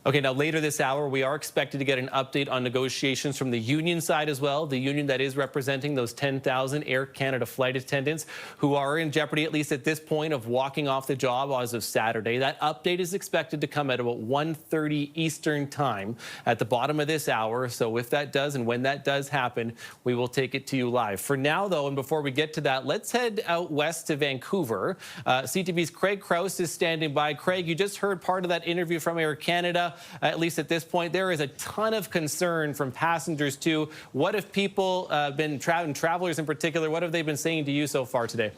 Okay, now later this hour, we are expected to get an update on negotiations from the union side as well, the union that is representing those 10,000 Air Canada flight attendants who are in jeopardy, at least at this point, of walking off the job as of Saturday. That update is expected to come at about 1:30 Eastern time at the bottom of this hour. So if that does and when that does happen, we will take it to you live. For now, though, and before we get to that, let's head out west to Vancouver. CTV's Kraig Krause is standing by. Kraig, you just heard part of that interview from Air Canada. At least at this point, there is a ton of concern from passengers too. What have people travelers in particular, what have they been saying to you so far today?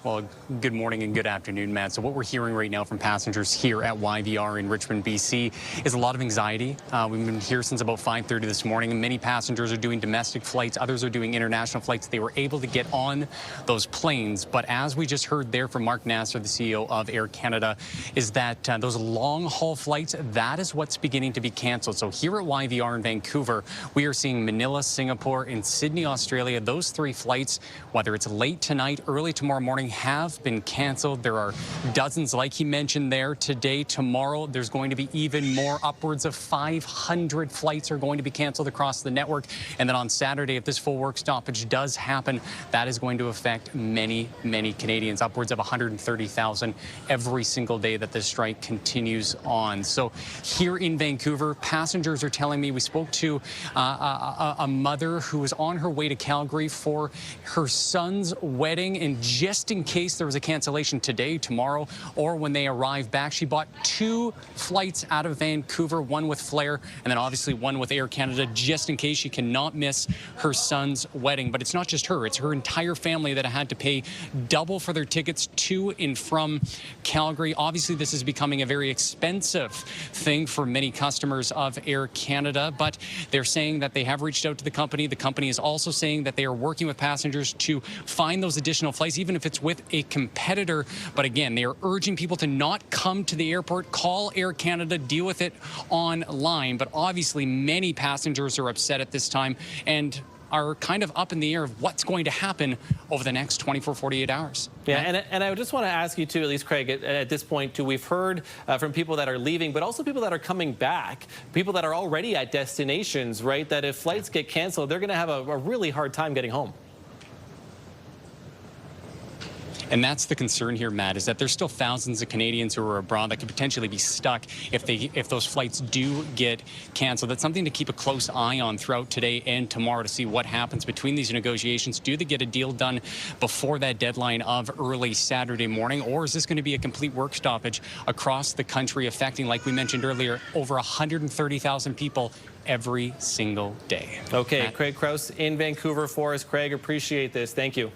Well, good morning and good afternoon, Matt. So what we're hearing right now from passengers here at YVR in Richmond, BC is a lot of anxiety. We've been here since about 5:30 this morning, and many passengers are doing domestic flights. Others are doing international flights. They were able to get on those planes. But as we just heard there from Mark Nasser, the CEO of Air Canada, is that those long-haul flights, that is what's beginning to be canceled. So here at YVR in Vancouver, we are seeing Manila, Singapore, and Sydney, Australia. Those three flights, whether it's late tonight, early tomorrow morning, have been canceled. There are dozens, like he mentioned there, today, tomorrow. There's going to be even more. Upwards of 500 flights are going to be canceled across the network. And then on Saturday, if this full work stoppage does happen, that is going to affect many, many Canadians. Upwards of 130,000 every single day that this strike continues on. So here in Vancouver, passengers are telling me, we spoke to a mother who was on her way to Calgary for her son's wedding, and just in case there was a cancellation today, tomorrow, or when they arrive back, she bought 2 flights out of Vancouver, one with Flair and then obviously one with Air Canada, just in case she cannot miss her son's wedding. But it's not just her, it's her entire family that had to pay double for their tickets to and from Calgary. Obviously, this is becoming a very expensive thing for many customers of Air Canada, but they're saying that they have reached out to the company. The company is also saying that they are working with passengers to find those additional flights, even if it's with a competitor. But again, they are urging people to not come to the airport, call Air Canada, deal with it online. But obviously, many passengers are upset at this time and are kind of up in the air of what's going to happen over the next 24, 48 hours. Yeah, and I just want to ask you too, at least Kraig, at this point too, we've heard from people that are leaving, but also people that are coming back, people that are already at destinations, right, that if flights get canceled, they're going to have a really hard time getting home. And that's the concern here, Matt, is that there's still thousands of Canadians who are abroad that could potentially be stuck if those flights do get canceled. That's something to keep a close eye on throughout today and tomorrow to see what happens between these negotiations. Do they get a deal done before that deadline of early Saturday morning, or is this going to be a complete work stoppage across the country, affecting, like we mentioned earlier, over 130,000 people every single day? Okay, Matt? Kraig Krause in Vancouver for us. Kraig, appreciate this. Thank you.